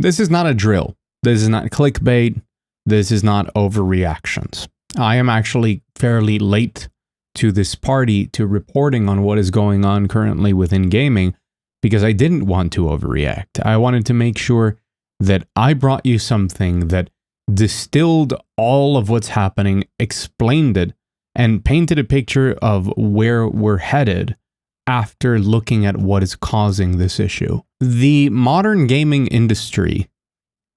This is not a drill. This is not clickbait. This is not overreactions. I am actually fairly late to this party to reporting on what is going on currently within gaming because I didn't want to overreact. I wanted to make sure that I brought you something that distilled all of what's happening, explained it, and painted a picture of where we're headed after looking at what is causing this issue. The modern gaming industry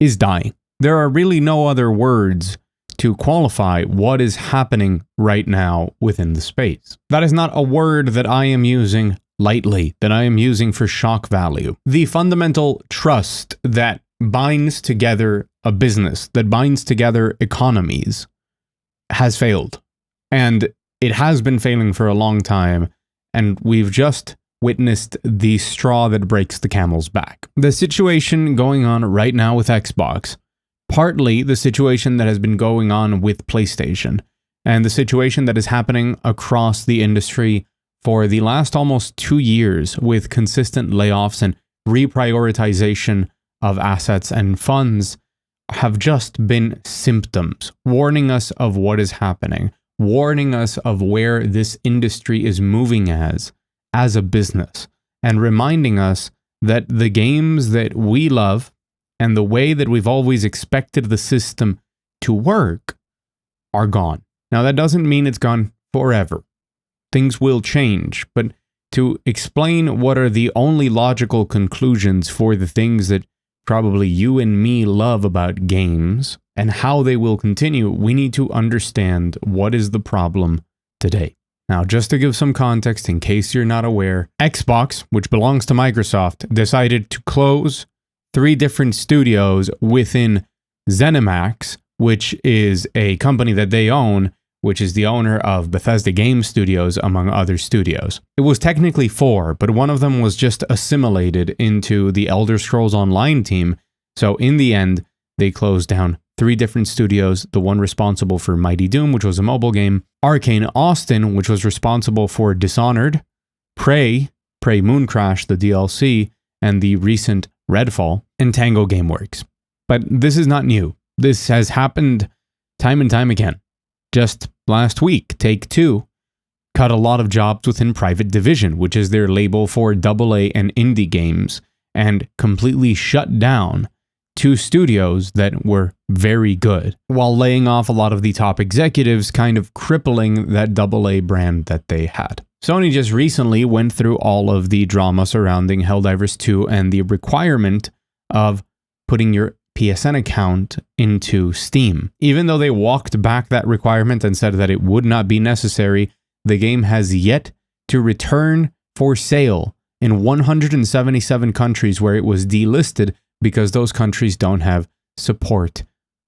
is dying. There are really no other words to qualify what is happening right now within the space. That is not a word that I am using lightly, that I am using for shock value. The fundamental trust that binds together a business, that binds together economies, has failed. And it has been failing for a long time, and we've just witnessed the straw that breaks the camel's back. The situation going on right now with Xbox, partly the situation that has been going on with PlayStation, and the situation that is happening across the industry for the last almost 2 years with consistent layoffs and reprioritization of assets and funds, have just been symptoms, warning us of what is happening, warning us of where this industry is moving as a business, and reminding us that the games that we love and the way that we've always expected the system to work are gone. Now, that doesn't mean it's gone forever. Things will change, but to explain what are the only logical conclusions for the things that probably you and me love about games and how they will continue, we need to understand what is the problem today. Now, just to give some context in case you're not aware, Xbox, which belongs to Microsoft, decided to close 3 different studios within ZeniMax, which is a company that they own, which is the owner of Bethesda Game Studios, among other studios. It was technically 4, but one of them was just assimilated into the Elder Scrolls Online team. So in the end, they closed down 3 different studios, the one responsible for Mighty Doom, which was a mobile game, Arkane Austin, which was responsible for Dishonored, Prey Mooncrash, the DLC, and the recent Redfall, and Tango Gameworks. But this is not new. This has happened time and time again. Just last week, Take-Two cut a lot of jobs within Private Division, which is their label for AA and indie games, and completely shut down 2 studios that were very good, while laying off a lot of the top executives, kind of crippling that AA brand that they had. Sony just recently went through all of the drama surrounding Helldivers 2 and the requirement of putting your PSN account into Steam. Even though they walked back that requirement and said that it would not be necessary, the game has yet to return for sale in 177 countries where it was delisted because those countries don't have support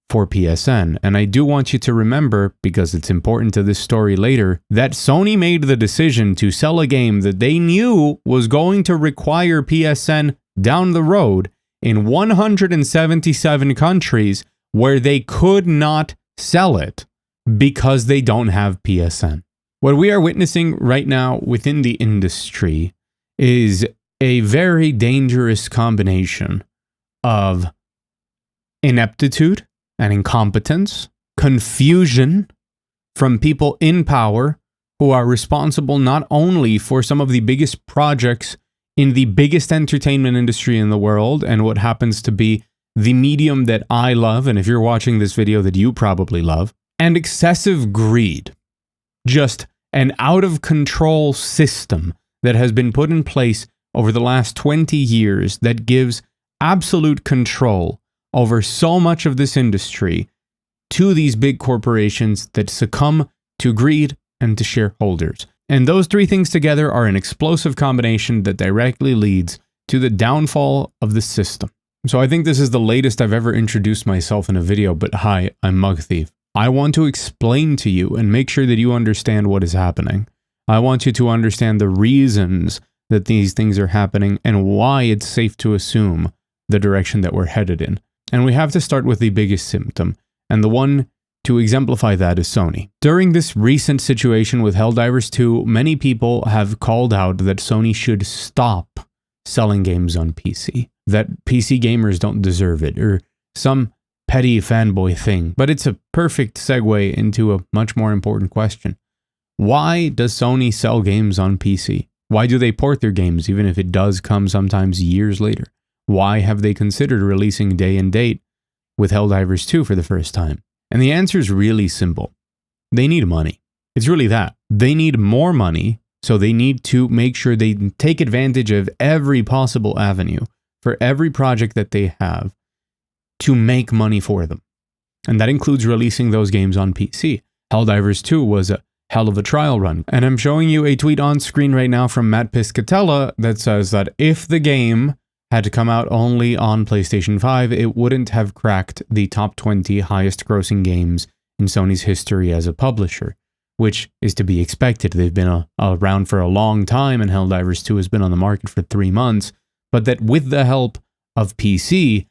for PSN. And I do want you to remember, because it's important to this story later, that Sony made the decision to sell a game that they knew was going to require PSN down the road in 177 countries where they could not sell it because they don't have PSN. What we are witnessing right now within the industry is a very dangerous combination of ineptitude and incompetence, confusion from people in power who are responsible not only for some of the biggest projects in the biggest entertainment industry in the world and what happens to be the medium that I love, and if you're watching this video that you probably love, and excessive greed. Just an out-of-control system that has been put in place over the last 20 years that gives absolute control over so much of this industry to these big corporations that succumb to greed and to shareholders. And those 3 things together are an explosive combination that directly leads to the downfall of the system. So I think this is the latest I've ever introduced myself in a video, but hi, I'm Mugthief. I want to explain to you and make sure that you understand what is happening. I want you to understand the reasons that these things are happening and why it's safe to assume the direction that we're headed in. And we have to start with the biggest symptom, and the one to exemplify that is Sony. During this recent situation with Helldivers 2, many people have called out that Sony should stop selling games on PC, that PC gamers don't deserve it, or some petty fanboy thing. But it's a perfect segue into a much more important question. Why does Sony sell games on PC? Why do they port their games, even if it does come sometimes years later? Why have they considered releasing day and date with Helldivers 2 for the first time? And the answer is really simple. They need money. It's really that. They need more money, so they need to make sure they take advantage of every possible avenue for every project that they have to make money for them. And that includes releasing those games on PC. Helldivers 2 was a hell of a trial run. And I'm showing you a tweet on screen right now from Matt Piscatella that says that if the game had to come out only on PlayStation 5, it wouldn't have cracked the top 20 highest grossing games in Sony's history as a publisher, which is to be expected. They've been around for a long time, and Helldivers 2 has been on the market for 3 months, but that with the help of PC,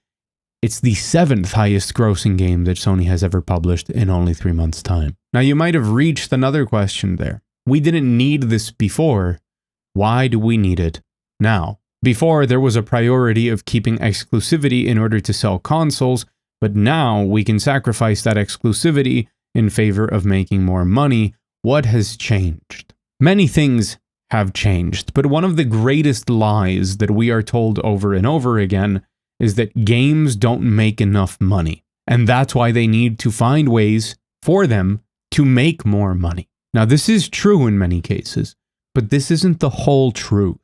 it's the 7th highest grossing game that Sony has ever published in only 3 months' time. Now, you might have reached another question there. We didn't need this before. Why do we need it now? Before, there was a priority of keeping exclusivity in order to sell consoles, but now we can sacrifice that exclusivity in favor of making more money. What has changed? Many things have changed, but one of the greatest lies that we are told over and over again is that games don't make enough money, and that's why they need to find ways for them to make more money. Now, this is true in many cases, but this isn't the whole truth.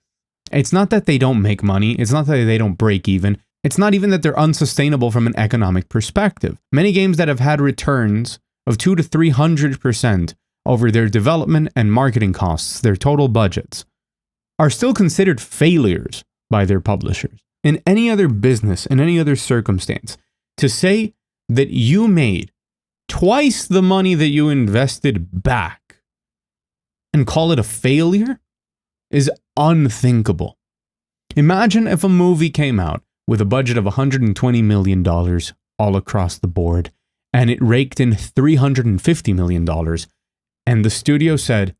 It's not that they don't make money, it's not that they don't break even, it's not even that they're unsustainable from an economic perspective. Many games that have had returns of 200 to 300% over their development and marketing costs, their total budgets, are still considered failures by their publishers. In any other business, in any other circumstance, to say that you made twice the money that you invested back and call it a failure is unthinkable. Imagine if a movie came out with a budget of $120 million all across the board, and it raked in $350 million, and the studio said,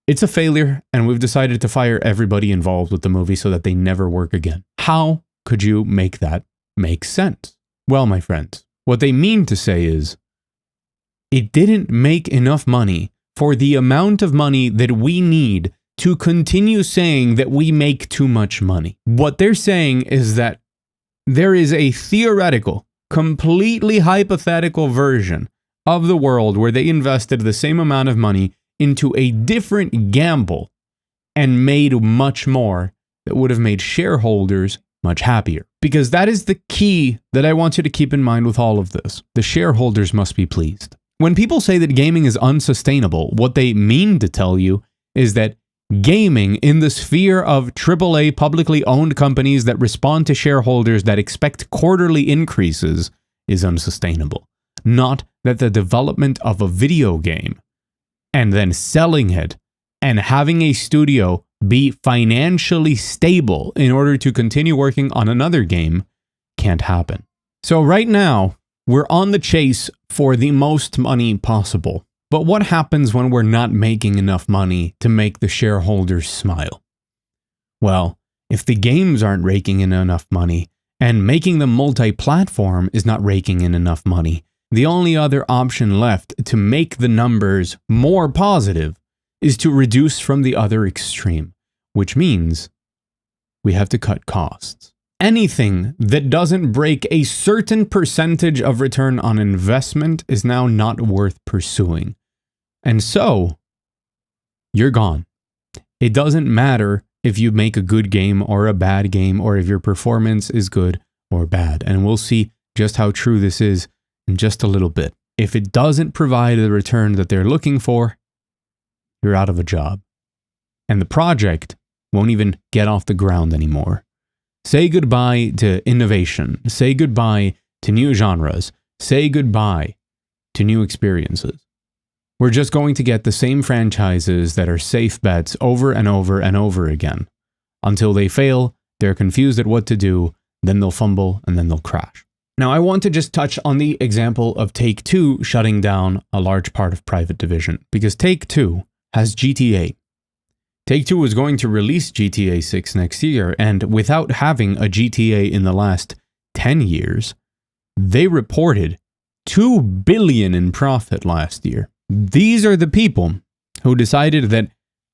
it's a failure, and we've decided to fire everybody involved with the movie so that they never work again. How could you make that make sense? Well, my friends, what they mean to say is, it didn't make enough money for the amount of money that we need to continue saying that we make too much money. What they're saying is that there is a theoretical, completely hypothetical version of the world where they invested the same amount of money into a different gamble and made much more that would have made shareholders much happier. Because that is the key that I want you to keep in mind with all of this. The shareholders must be pleased. When people say that gaming is unsustainable, what they mean to tell you is that gaming in the sphere of AAA publicly owned companies that respond to shareholders that expect quarterly increases is unsustainable. Not that the development of a video game and then selling it and having a studio be financially stable in order to continue working on another game can't happen. So right now, we're on the chase for the most money possible. But what happens when we're not making enough money to make the shareholders smile? Well, if the games aren't raking in enough money, and making them multi-platform is not raking in enough money, the only other option left to make the numbers more positive is to reduce from the other extreme, which means we have to cut costs. Anything that doesn't break a certain percentage of return on investment is now not worth pursuing. And so, you're gone. It doesn't matter if you make a good game or a bad game, or if your performance is good or bad. And we'll see just how true this is in just a little bit. If it doesn't provide the return that they're looking for, you're out of a job. And the project won't even get off the ground anymore. Say goodbye to innovation. Say goodbye to new genres. Say goodbye to new experiences. We're just going to get the same franchises that are safe bets over and over and over again. Until they fail, they're confused at what to do, then they'll fumble, and then they'll crash. Now, I want to just touch on the example of Take-Two shutting down a large part of Private Division, because Take-Two has GTA. Take-Two was going to release GTA 6 next year, and without having a GTA in the last 10 years, they reported $2 billion in profit last year. These are the people who decided that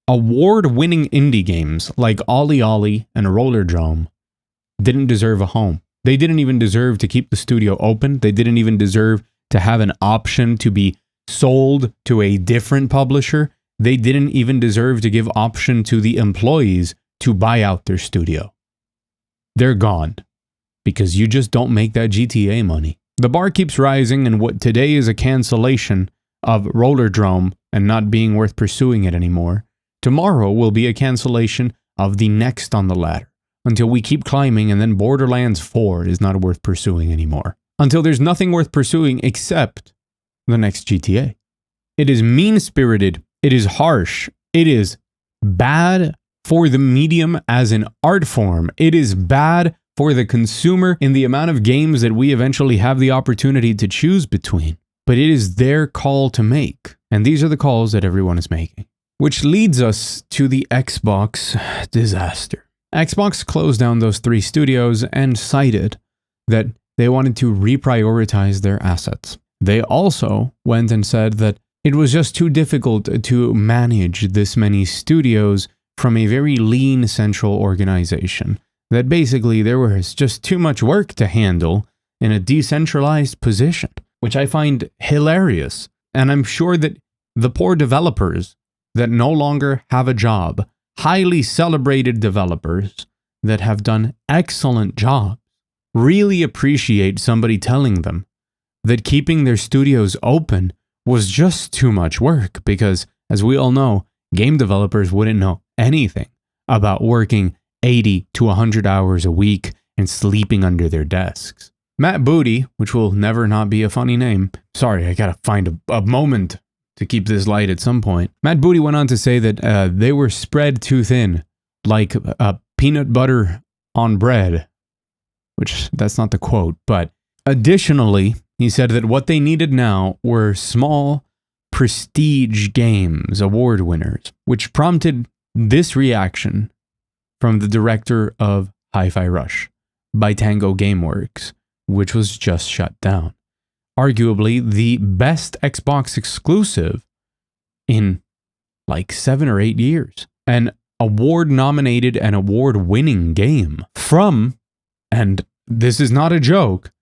award-winning indie games like Ollie Ollie and Rollerdrome didn't deserve a home. They didn't even deserve to keep the studio open. They didn't even deserve to have an option to be sold to a different publisher. They didn't even deserve to give option to the employees to buy out their studio. They're gone because you just don't make that GTA money. The bar keeps rising, and what today is a cancellation of Rollerdrome and not being worth pursuing it anymore, tomorrow will be a cancellation of the next on the ladder until we keep climbing, and then Borderlands 4 is not worth pursuing anymore. Until there's nothing worth pursuing except the next GTA. It is mean-spirited. It is harsh. It is bad for the medium as an art form. It is bad for the consumer in the amount of games that we eventually have the opportunity to choose between. But it is their call to make. And these are the calls that everyone is making. Which leads us to the Xbox disaster. Xbox closed down those 3 studios and cited that they wanted to reprioritize their assets. They also went and said that it was just too difficult to manage this many studios from a very lean central organization. That basically there was just too much work to handle in a decentralized position, which I find hilarious. And I'm sure that the poor developers that no longer have a job, highly celebrated developers that have done excellent jobs, really appreciate somebody telling them that keeping their studios open was just too much work because, as we all know, game developers wouldn't know anything about working 80 to 100 hours a week and sleeping under their desks. Matt Booty, which will never not be a funny name. Sorry, I gotta find a moment to keep this light at some point. Matt Booty went on to say that they were spread too thin, like peanut butter on bread, which that's not the quote, but additionally, he said that what they needed now were small, prestige games, award winners, which prompted this reaction from the director of Hi-Fi Rush by Tango Gameworks, which was just shut down. Arguably the best Xbox exclusive in like 7 or 8 years. An award-nominated and award-winning game from, and this is not a joke,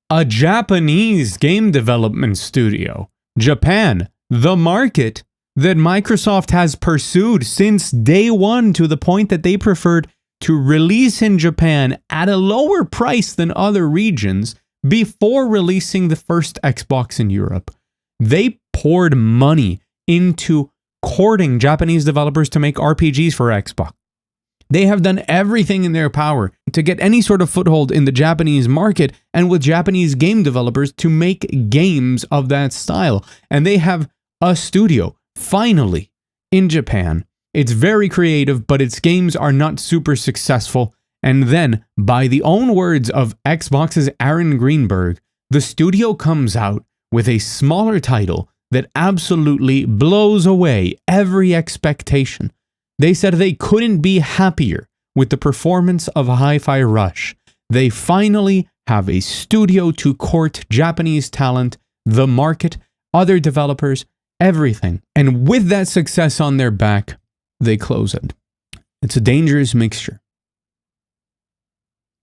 a Japanese game development studio. Japan, the market that Microsoft has pursued since day one to the point that they preferred to release in Japan at a lower price than other regions before releasing the first Xbox in Europe. They poured money into courting Japanese developers to make RPGs for Xbox. They have done everything in their power to get any sort of foothold in the Japanese market and with Japanese game developers to make games of that style. And they have a studio, finally, in Japan. It's very creative, but its games are not super successful. And then, by the own words of Xbox's Aaron Greenberg, the studio comes out with a smaller title that absolutely blows away every expectation. They said they couldn't be happier with the performance of Hi-Fi Rush. They finally have a studio to court Japanese talent, the market, other developers, everything. And with that success on their back, they close it. It's a dangerous mixture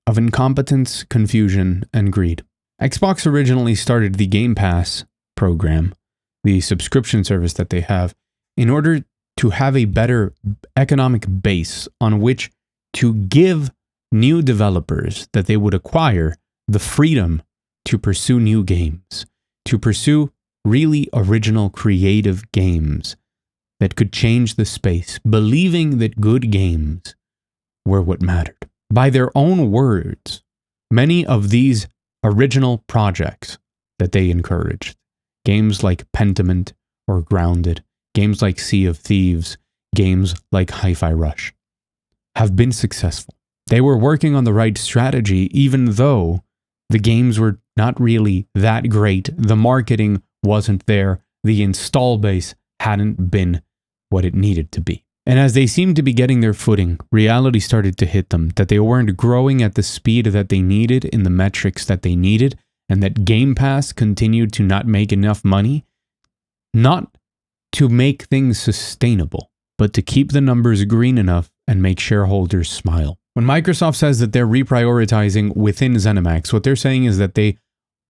of incompetence, confusion, and greed. Xbox originally started the Game Pass program, the subscription service that they have, in order to have a better economic base on which to give new developers that they would acquire the freedom to pursue new games, to pursue really original creative games that could change the space, believing that good games were what mattered. By their own words, many of these original projects that they encouraged, games like Pentiment or Grounded, games like Sea of Thieves, games like Hi-Fi Rush, have been successful. They were working on the right strategy, even though the games were not really that great, the marketing wasn't there, the install base hadn't been what it needed to be. And as they seemed to be getting their footing, reality started to hit them that they weren't growing at the speed that they needed in the metrics that they needed, and that Game Pass continued to not make enough money, not to make things sustainable, but to keep the numbers green enough and make shareholders smile. When Microsoft says that they're reprioritizing within ZeniMax, what they're saying is that they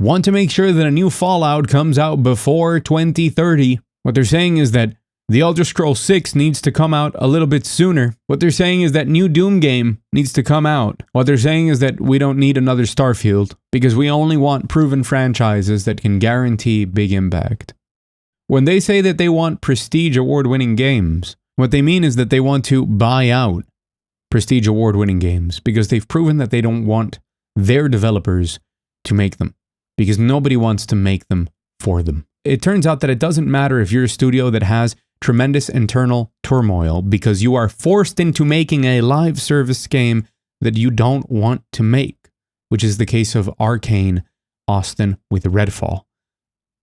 want to make sure that a new Fallout comes out before 2030. What they're saying is that The Elder Scrolls 6 needs to come out a little bit sooner. What they're saying is that new Doom game needs to come out. What they're saying is that we don't need another Starfield because we only want proven franchises that can guarantee big impact. When they say that they want prestige award-winning games, what they mean is that they want to buy out prestige award-winning games because they've proven that they don't want their developers to make them because nobody wants to make them for them. It turns out that it doesn't matter if you're a studio that has tremendous internal turmoil because you are forced into making a live service game that you don't want to make, which is the case of Arkane Austin with Redfall,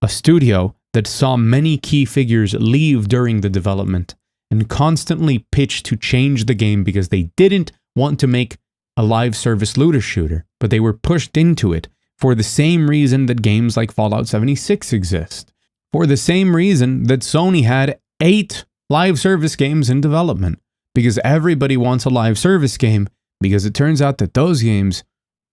a studio that saw many key figures leave during the development and constantly pitched to change the game because they didn't want to make a live service looter shooter, but they were pushed into it for the same reason that games like Fallout 76 exist, for the same reason that Sony had 8 live service games in development, because everybody wants a live service game because it turns out that those games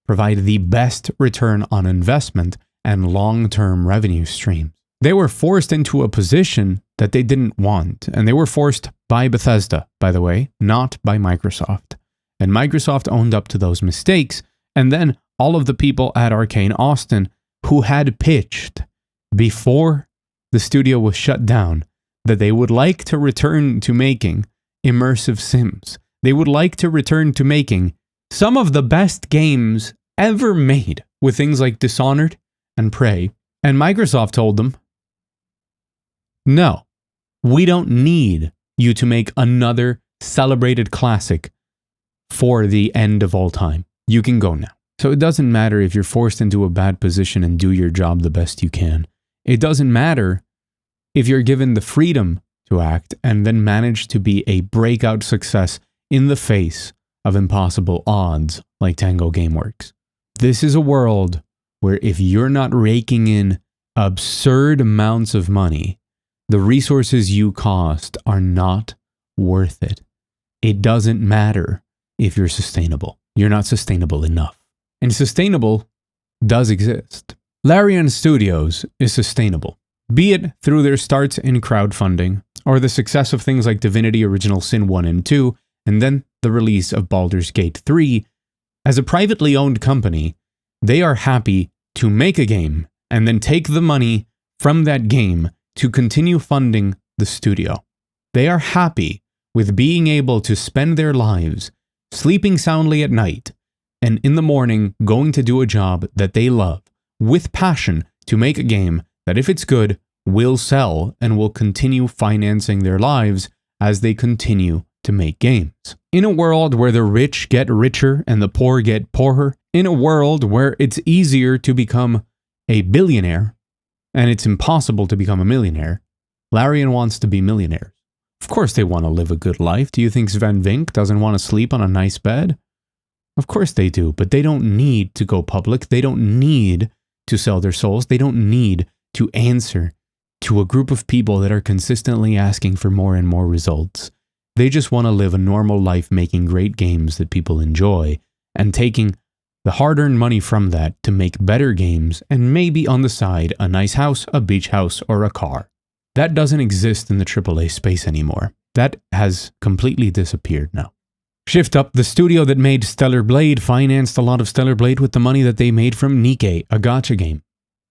provide the best return on investment and long-term revenue streams. They were forced into a position that they didn't want, and they were forced by Bethesda, by the way, not by Microsoft. And Microsoft owned up to those mistakes, and then all of the people at Arkane Austin who had pitched before the studio was shut down that they would like to return to making immersive sims. They would like to return to making some of the best games ever made with things like Dishonored and Prey. And Microsoft told them, no, we don't need you to make another celebrated classic for the end of all time. You can go now. So it doesn't matter if you're forced into a bad position and do your job the best you can. It doesn't matter if you're given the freedom to act and then manage to be a breakout success in the face of impossible odds like Tango Gameworks. This is a world where if you're not raking in absurd amounts of money, the resources you cost are not worth it. It doesn't matter if you're sustainable. You're not sustainable enough. And sustainable does exist. Larian Studios is sustainable, be it through their starts in crowdfunding, or the success of things like Divinity Original Sin 1 and 2, and then the release of Baldur's Gate 3. As a privately owned company, they are happy to make a game and then take the money from that game to continue funding the studio. They are happy with being able to spend their lives sleeping soundly at night and in the morning going to do a job that they love with passion to make a game that, if it's good, will sell and will continue financing their lives as they continue to make games. In a world where the rich get richer and the poor get poorer, in a world where it's easier to become a billionaire and it's impossible to become a millionaire, Larian wants to be millionaires. Of course they want to live a good life. Do you think Sven Vink doesn't want to sleep on a nice bed? Of course they do, but they don't need to go public. They don't need to sell their souls. They don't need to answer to a group of people that are consistently asking for more and more results. They just want to live a normal life making great games that people enjoy and taking the hard-earned money from that to make better games and maybe on the side a nice house, a beach house, or a car. That doesn't exist in the AAA space anymore. That has completely disappeared now. Shift Up, the studio that made Stellar Blade, financed a lot of Stellar Blade with the money that they made from Nikke, a gacha game.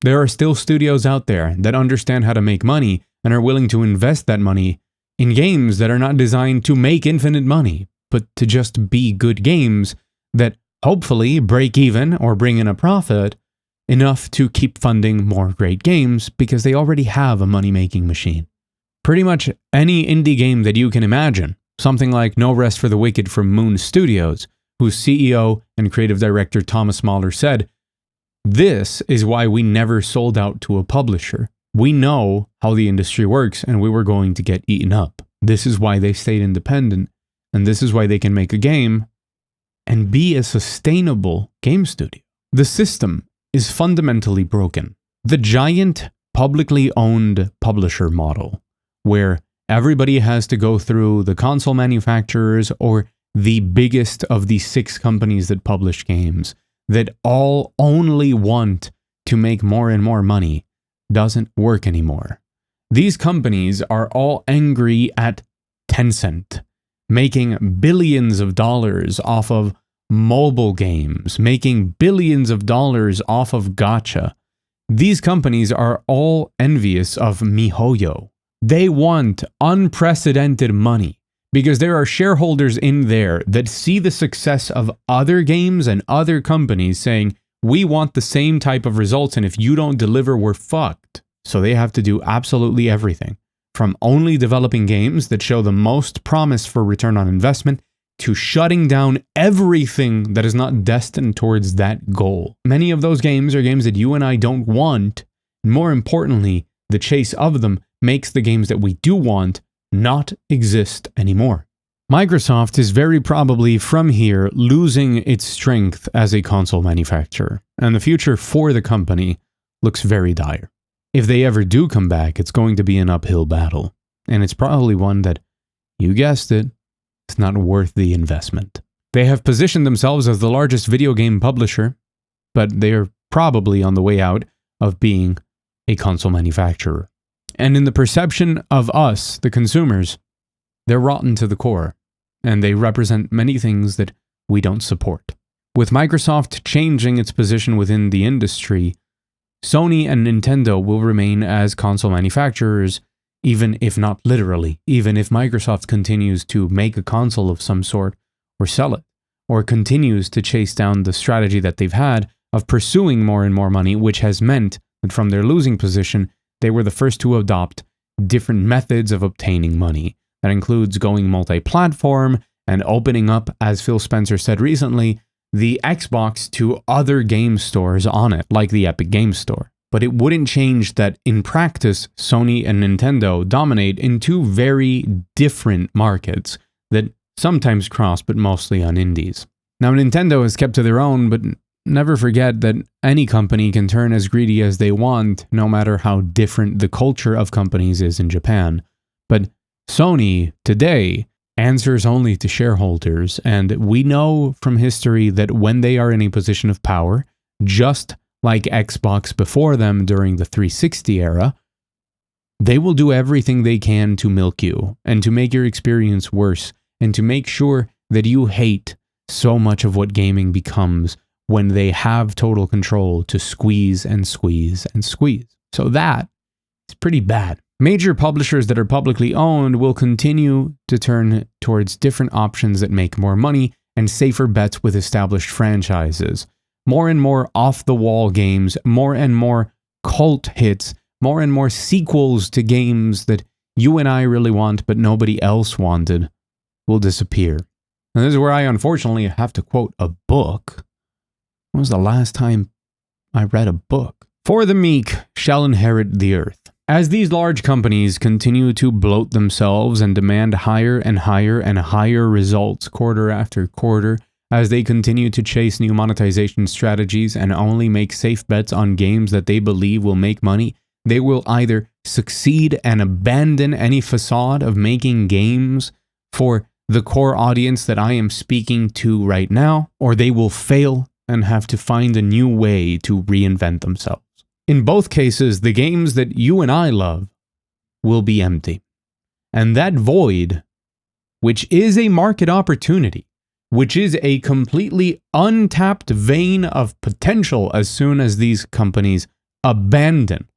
There are still studios out there that understand how to make money and are willing to invest that money in games that are not designed to make infinite money, but to just be good games that hopefully break even or bring in a profit enough to keep funding more great games because they already have a money-making machine. Pretty much any indie game that you can imagine, something like No Rest for the Wicked from Moon Studios, whose CEO and creative director Thomas Mahler said, "This is why we never sold out to a publisher. We know how the industry works and we were going to get eaten up." This is why they stayed independent, and this is why they can make a game and be a sustainable game studio. The system is fundamentally broken. The giant publicly owned publisher model, where everybody has to go through the console manufacturers or the biggest of the 6 companies that publish games, that all only want to make more and more money, doesn't work anymore. These companies are all angry at Tencent, making billions of dollars off of mobile games, making billions of dollars off of gacha. These companies are all envious of MiHoYo. They want unprecedented money because there are shareholders in there that see the success of other games and other companies saying, we want the same type of results, and if you don't deliver, we're fucked. So they have to do absolutely everything, from only developing games that show the most promise for return on investment to shutting down everything that is not destined towards that goal. Many of those games are games that you and I don't want, and more importantly, the chase of them makes the games that we do want not exist anymore. Microsoft is very probably from here losing its strength as a console manufacturer, and the future for the company looks very dire. If they ever do come back, it's going to be an uphill battle, and it's probably one that, you guessed it, it's not worth the investment. They have positioned themselves as the largest video game publisher, but they are probably on the way out of being a console manufacturer. And in the perception of us, the consumers, they're rotten to the core, and they represent many things that we don't support. With Microsoft changing its position within the industry, Sony and Nintendo will remain as console manufacturers, even if not literally, even if Microsoft continues to make a console of some sort or sell it, or continues to chase down the strategy that they've had of pursuing more and more money, which has meant that from their losing position, they were the first to adopt different methods of obtaining money. That includes going multi-platform and opening up, as Phil Spencer said recently, the Xbox to other game stores on it, like the Epic Games Store. But it wouldn't change that in practice, Sony and Nintendo dominate in 2 very different markets that sometimes cross, but mostly on indies. Now, Nintendo has kept to their own, but never forget that any company can turn as greedy as they want, no matter how different the culture of companies is in Japan. But Sony, today, answers only to shareholders, and we know from history that when they are in a position of power, just like Xbox before them during the 360 era, they will do everything they can to milk you, and to make your experience worse, and to make sure that you hate so much of what gaming becomes when they have total control to squeeze and squeeze and squeeze. So that is pretty bad. Major publishers that are publicly owned will continue to turn towards different options that make more money and safer bets with established franchises. More and more off-the-wall games, more and more cult hits, more and more sequels to games that you and I really want but nobody else wanted will disappear. And this is where I unfortunately have to quote a book. When was the last time I read a book? For the meek shall inherit the earth. As these large companies continue to bloat themselves and demand higher and higher and higher results quarter after quarter, as they continue to chase new monetization strategies and only make safe bets on games that they believe will make money, they will either succeed and abandon any facade of making games for the core audience that I am speaking to right now, or they will fail and have to find a new way to reinvent themselves. In both cases, the games that you and I love will be empty. And that void, which is a market opportunity, which is a completely untapped vein of potential as soon as these companies abandon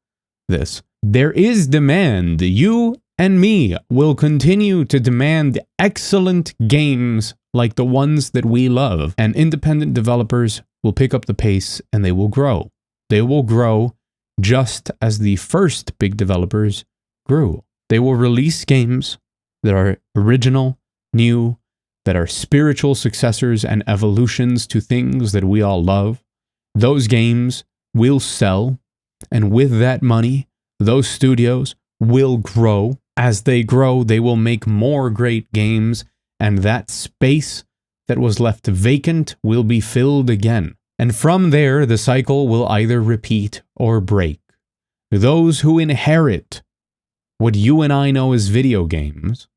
this. There is demand. You and me will continue to demand excellent games like the ones that we love, and independent developers will pick up the pace and they will grow. They will grow just as the first big developers grew. They will release games that are original, new, that are spiritual successors and evolutions to things that we all love. Those games will sell, and with that money, those studios will grow, As they grow, they will make more great games, and that space that was left vacant will be filled again. And from there, the cycle will either repeat or break. Those who inherit what you and I know as video games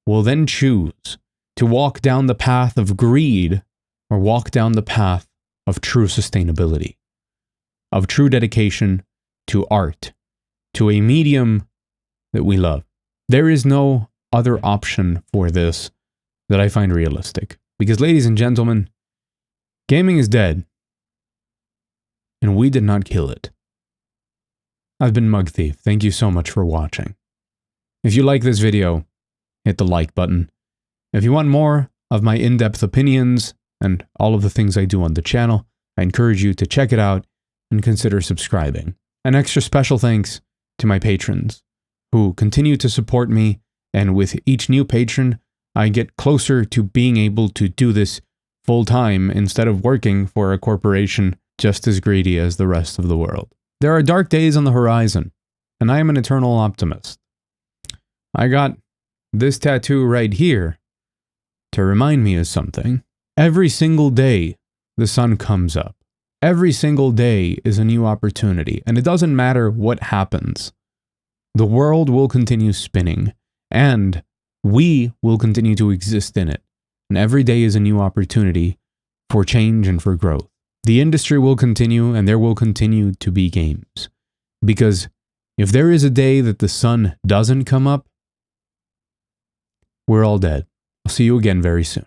will then choose to walk down the path of greed or walk down the path of true sustainability, of true dedication to art, to a medium that we love. There is no other option for this that I find realistic. Because, ladies and gentlemen, gaming is dead, and we did not kill it. I've been Mugthief. Thank you so much for watching. If you like this video, hit the like button. If you want more of my in-depth opinions and all of the things I do on the channel, I encourage you to check it out and consider subscribing. An extra special thanks to my patrons who continue to support me, and with each new patron, I get closer to being able to do this full-time instead of working for a corporation just as greedy as the rest of the world. There are dark days on the horizon, and I am an eternal optimist. I got this tattoo right here to remind me of something. Every single day, the sun comes up. Every single day is a new opportunity, and it doesn't matter what happens. The world will continue spinning, and we will continue to exist in it. And every day is a new opportunity for change and for growth. The industry will continue, and there will continue to be games. Because if there is a day that the sun doesn't come up, we're all dead. I'll see you again very soon.